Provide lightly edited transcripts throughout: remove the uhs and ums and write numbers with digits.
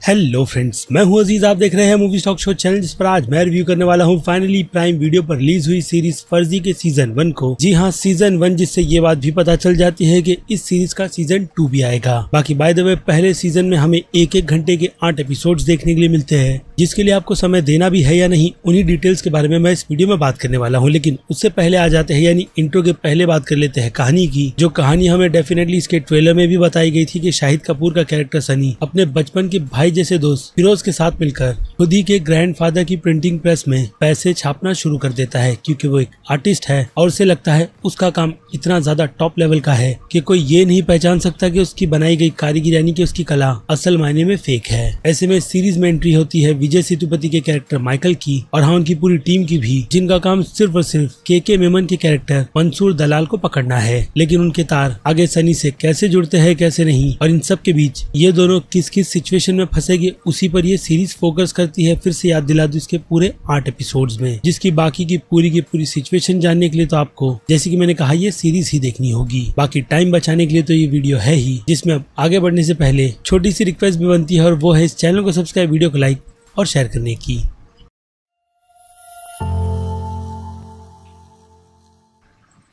Hello friends, मैं हूं अजीज। आप देख रहे हैं मूवी टॉक शो चैनल, जिस पर आज मैं रिव्यू करने वाला हूं फाइनली प्राइम वीडियो पर रिलीज हुई सीरीज फर्जी के सीजन 1 को। जी हां, सीजन 1, जिससे ये बात भी पता चल जाती है कि इस सीरीज का सीजन 2 भी आएगा। बाकी बाय द वे, पहले सीजन में हमें एक घंटे के 8 एपिसोड्स देखने के लिए मिलते हैं, जिसके लिए आपको समय देना भी है या नहीं, उन्हीं डिटेल्स के बारे में मैं इस वीडियो में बात करने वाला हूँ। लेकिन उससे पहले आ जाते हैं, यानी इंट्रो के पहले बात कर लेते हैं कहानी की। जो कहानी हमें डेफिनेटली इसके ट्रेलर में भी बताई गई थी कि शाहिद कपूर का कैरेक्टर सनी अपने बचपन के भाई जैसे दोस्त फिरोज के साथ मिलकर खुद ही के ग्रैंडफादर की प्रिंटिंग प्रेस में पैसे छापना शुरू कर देता है, क्योंकि वो एक आर्टिस्ट है और उसे लगता है उसका काम इतना ज्यादा टॉप लेवल का है कि कोई ये नहीं पहचान सकता कि उसकी बनाई गई कारीगिरी यानी कि उसकी कला असल मायने में फेक है। ऐसे में सीरीज में एंट्री होती है विजय सेतुपति के कैरेक्टर माइकल की, और हाँ, उनकी पूरी टीम की भी, जिनका काम सिर्फ और सिर्फ के मेमन के कैरेक्टर मंसूर दलाल को पकड़ना है। लेकिन उनके तार आगे सनी से कैसे जुड़ते हैं कैसे नहीं, और इन सब के बीच ये दोनों किस किस सिचुएशन में फंसेंगे, उसी पर ये सीरीज फोकस करती है। फिर से याद दिला दूं इसके पूरे 8 एपिसोड्स में, जिसकी बाकी की पूरी सिचुएशन जानने के लिए तो आपको, जैसे कि मैंने कहा, ये सीरीज ही देखनी होगी। बाकी टाइम बचाने के लिए तो ये वीडियो है ही, जिसमें अब आगे बढ़ने से पहले छोटी सी रिक्वेस्ट भी बनती है, और वो है इस चैनल को सब्सक्राइब, वीडियो को लाइक और शेयर करने की।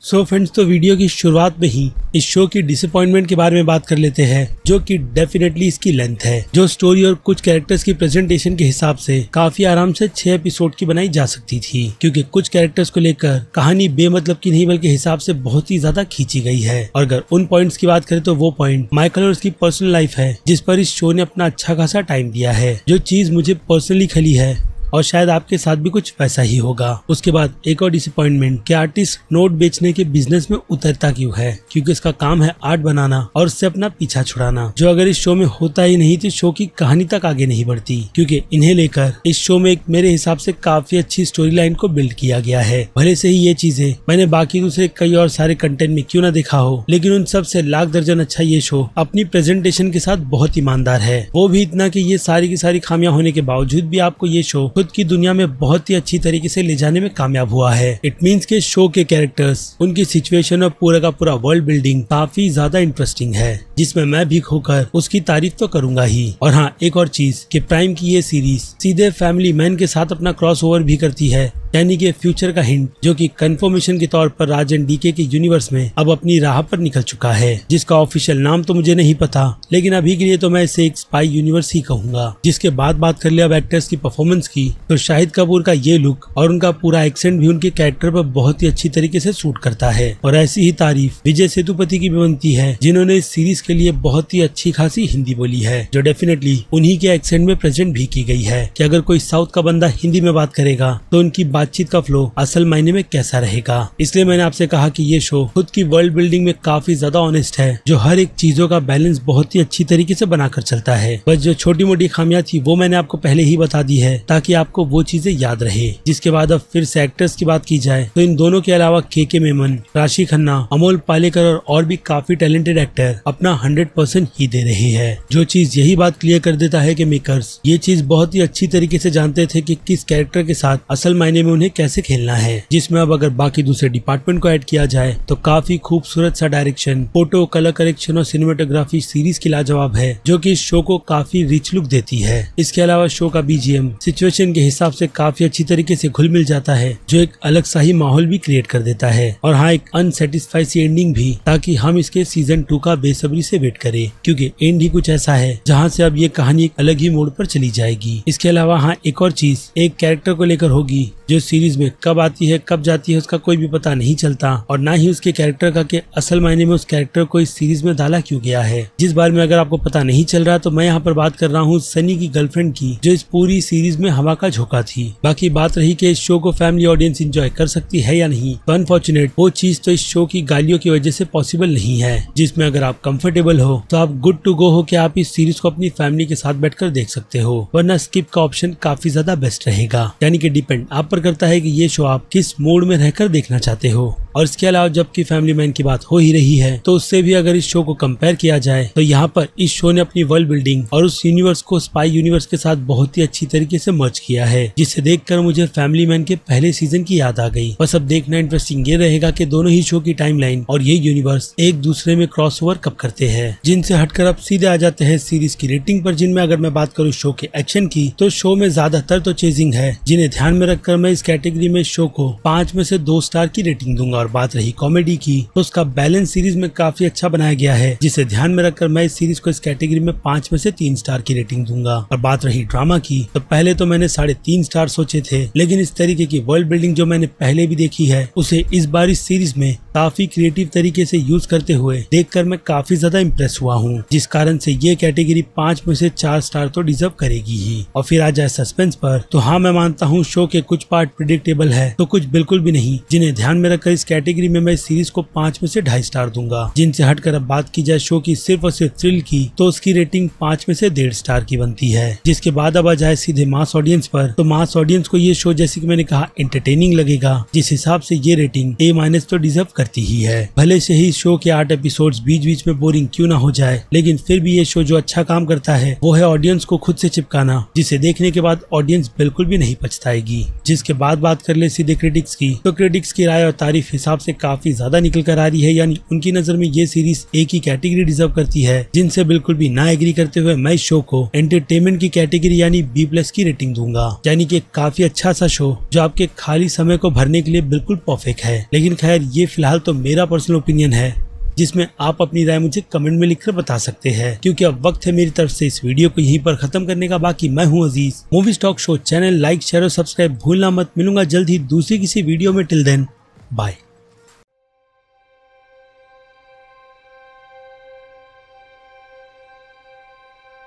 सो फ्रेंड्स, तो वीडियो की शुरुआत में ही इस शो की डिसअपॉइंटमेंट के बारे में बात कर लेते हैं, जो कि डेफिनेटली इसकी लेंथ है। जो स्टोरी और कुछ कैरेक्टर्स की प्रेजेंटेशन के हिसाब से काफी आराम से 6 एपिसोड की बनाई जा सकती थी, क्योंकि कुछ कैरेक्टर्स को लेकर कहानी बेमतलब की नहीं बल्कि हिसाब से बहुत ही ज्यादा खींची गई है। और अगर उन पॉइंट्स की बात करें तो वो पॉइंट माइकल और उसकी पर्सनल लाइफ है, जिस पर इस शो ने अपना अच्छा खासा टाइम दिया है। जो चीज मुझे पर्सनली खली है, और शायद आपके साथ भी कुछ वैसा ही होगा। उसके बाद एक और डिसअपॉइंटमेंट कि आर्टिस्ट नोट बेचने के बिजनेस में उतरता क्यों है, क्योंकि इसका काम है आर्ट बनाना और उससे अपना पीछा छुड़ाना, जो अगर इस शो में होता ही नहीं तो शो की कहानी तक आगे नहीं बढ़ती। क्योंकि इन्हें लेकर इस शो में एक मेरे हिसाब से काफी अच्छी स्टोरी लाइन को बिल्ड किया गया है। भले से ही ये चीजें मैंने बाकी दूसरे कई और सारे कंटेंट में क्यों ना देखा हो, लेकिन उन सब से लाख दर्जन अच्छा ये शो अपनी प्रेजेंटेशन के साथ बहुत ईमानदार है। वो भी इतना कि ये सारी की सारी खामियां होने के बावजूद भी आपको ये शो खुद की दुनिया में बहुत ही अच्छी तरीके से ले जाने में कामयाब हुआ है। इट मींस के शो के कैरेक्टर्स, उनकी सिचुएशन और पूरा का पूरा वर्ल्ड बिल्डिंग काफी ज्यादा इंटरेस्टिंग है, जिसमें मैं भी खोकर उसकी तारीफ तो करूंगा ही। और हाँ, एक और चीज कि प्राइम की ये सीरीज सीधे फैमिली मैन के साथ अपना क्रॉसओवर भी करती है, यानी कि फ्यूचर का हिंट, जो कि कंफर्मेशन के तौर पर राज एंड डीके के यूनिवर्स में अब अपनी राह पर निकल चुका है, जिसका ऑफिशियल नाम तो मुझे नहीं पता, लेकिन अभी के लिए तो मैं इसे एक स्पाई यूनिवर्स ही कहूंगा। जिसके बाद बात कर लिया अब एक्टर्स की परफॉर्मेंस की, तो शाहिद कपूर का ये लुक और उनका पूरा एक्सेंट भी उनके कैरेक्टर पर बहुत ही अच्छी तरीके से सूट करता है। और ऐसी ही तारीफ विजय सेतुपति की भी बनती है, जिन्होंने इस सीरीज के लिए बहुत ही अच्छी खासी हिंदी बोली है, जो डेफिनेटली उन्हीं के एक्सेंट में प्रेजेंट भी की गई है कि अगर कोई साउथ का बंदा हिंदी में बात करेगा तो उनकी बातचीत का फ्लो असल मायने में कैसा रहेगा। इसलिए मैंने आपसे कहा कि ये शो खुद की वर्ल्ड बिल्डिंग में काफी ज्यादा ऑनेस्ट है, जो हर एक चीजों का बैलेंस बहुत ही अच्छी तरीके से बनाकर चलता है। बस जो छोटी मोटी खामियां थी वो मैंने आपको पहले ही बता दी है, ताकि आपको वो चीजें याद रहे। जिसके बाद अब फिर से एक्टर्स की बात की जाए तो इन दोनों के अलावा के मेमन, राशि खन्ना, अमोल पालेकर और भी काफी टैलेंटेड एक्टर अपना 100% ही दे रहे हैं। जो चीज यही बात क्लियर कर देता है कि मेकर्स ये चीज बहुत ही अच्छी तरीके से जानते थे कि किस कैरेक्टर के साथ असल मायने में उन्हें कैसे खेलना है। जिसमें अब अगर बाकी दूसरे डिपार्टमेंट को ऐड किया जाए तो काफी खूबसूरत सा डायरेक्शन, फोटो, कलर करेक्शन और सिनेमेटोग्राफी सीरीज की लाजवाब है, जो कि इस शो को काफी रिच लुक देती है। इसके अलावा शो का बीजीएम सिचुएशन के हिसाब से काफी अच्छी तरीके से घुल मिल जाता है, जो एक अलग सा ही माहौल भी क्रिएट कर देता है। और हाँ, एक अनसेटिस्फाइड सी एंडिंग भी, ताकि हम इसके सीजन 2 का बेसब्री से वेट करें, क्योंकि एंड ही कुछ ऐसा है जहाँ से अब ये कहानी एक अलग ही मोड़ पर चली जाएगी। इसके अलावा हाँ, एक और चीज एक कैरेक्टर को लेकर होगी, जो सीरीज में कब आती है कब जाती है उसका कोई भी पता नहीं चलता, और ना ही उसके कैरेक्टर का कि असल मायने में उस कैरेक्टर को इस सीरीज में डाला क्यों गया है। जिस बारे में अगर आपको पता नहीं चल रहा तो मैं यहाँ पर बात कर रहा हूँ सनी की गर्लफ्रेंड की, जो इस पूरी सीरीज में हवा का झोंका थी। बाकी बात रही कि इस शो को फैमिली ऑडियंस एंजॉय कर सकती है या नहीं, तो अनफॉर्चुनेट वो चीज तो इस शो की गालियों की वजह से पॉसिबल नहीं है। जिसमें अगर आप कंफर्टेबल हो तो आप गुड टू गो हो कि आप इस सीरीज को अपनी फैमिली के साथ बैठकर देख सकते हो, वरना स्किप का ऑप्शन काफी ज्यादा बेस्ट रहेगा। यानी कि डिपेंड आप पर करता है कि ये शो आप किस मोड में रहकर देखना चाहते हो। और इसके अलावा जबकि फैमिली मैन की बात हो ही रही है तो उससे भी अगर इस शो को कंपेयर किया जाए तो यहाँ पर इस शो ने अपनी वर्ल्ड बिल्डिंग और उस यूनिवर्स को स्पाई यूनिवर्स के साथ बहुत ही अच्छी तरीके से मर्ज किया है, जिसे देखकर मुझे फैमिली मैन के पहले सीजन की याद आ गई। बस अब देखना इंटरेस्टिंग ये रहेगा कि दोनों ही शो की टाइमलाइन और ये यूनिवर्स एक दूसरे में क्रॉसओवर कब करते हैं। जिनसे हटकर अब सीधे आ जाते हैं सीरीज की रेटिंग पर, जिनमें अगर मैं बात करूँ शो के एक्शन की तो शो में ज्यादातर तो चेजिंग है, जिन्हें ध्यान में रखकर मैं इस कैटेगरी में शो को 5 में से 2 स्टार की रेटिंग दूंगा। और बात रही कॉमेडी की तो उसका बैलेंस सीरीज में काफी अच्छा बनाया गया है, जिसे ध्यान में रखकर मैं इस सीरीज को इस कैटेगरी में 5 में से 3 स्टार की रेटिंग दूंगा। और बात रही ड्रामा की तो पहले तो मैंने 3.5 स्टार सोचे थे, लेकिन इस तरीके की वर्ल्ड बिल्डिंग जो मैंने पहले भी देखी है उसे इस बार इस सीरीज में काफी क्रिएटिव तरीके से यूज करते हुए देखकर मैं काफी ज्यादा इम्प्रेस हुआ हूँ, जिस कारण से ये कैटेगरी 5 में से 4 स्टार तो डिजर्व करेगी ही। और फिर आ जाए सस्पेंस पर तो हाँ, मैं मानता हूँ शो के कुछ पार्ट प्रिडिक्टेबल है तो कुछ बिल्कुल भी नहीं, जिन्हें ध्यान में रखकर इस कैटेगरी में मैं इस सीरीज को 5 में से 2.5 स्टार दूंगा। जिनसे हटकर अब बात की जाए शो की सिर्फ और सिर्फ थ्रिल की तो उसकी रेटिंग 5 में से 1.5 स्टार की बनती है। जिसके बाद अब आ जाए सीधे मास ऑडियंस पर तो मास ऑडियंस को ये शो जैसे कि मैंने कहा एंटरटेनिंग लगेगा, जिस हिसाब से ये रेटिंग A- तो डिजर्व करती ही है। भले से ही शो के 8 एपिसोड्स बीच बीच में बोरिंग क्यों ना हो जाए, लेकिन फिर भी ये शो जो अच्छा काम करता है वो है ऑडियंस को खुद से चिपकाना, जिसे देखने के बाद ऑडियंस बिल्कुल भी नहीं पछताएगी। जिसके बाद बात कर ले सीधे क्रिटिक्स की तो क्रिटिक्स की राय और तारीफ हिसाब से काफी ज्यादा निकल कर आ रही है, यानी उनकी नजर में ये सीरीज एक ही कैटेगरी डिजर्व करती है, जिनसे बिल्कुल भी ना एग्री करते हुए मैं इस शो को एंटरटेनमेंट की कैटेगरी यानी B+ की रेटिंग दूंगा। यानी कि काफी अच्छा सा शो जो आपके खाली समय को भरने के लिए बिल्कुल परफेक्ट है। लेकिन खैर ये फिलहाल तो मेरा पर्सनल ओपिनियन है, जिसमें आप अपनी राय मुझे कमेंट में लिखकर बता सकते हैं, क्योंकि अब वक्त है मेरी तरफ से इस वीडियो को यहीं पर खत्म करने का। बाकी मैं हूं Aziz. Movie talk show channel like share और सब्सक्राइब भूलना मत। मिलूंगा जल्द ही दूसरी किसी वीडियो में। Till then bye.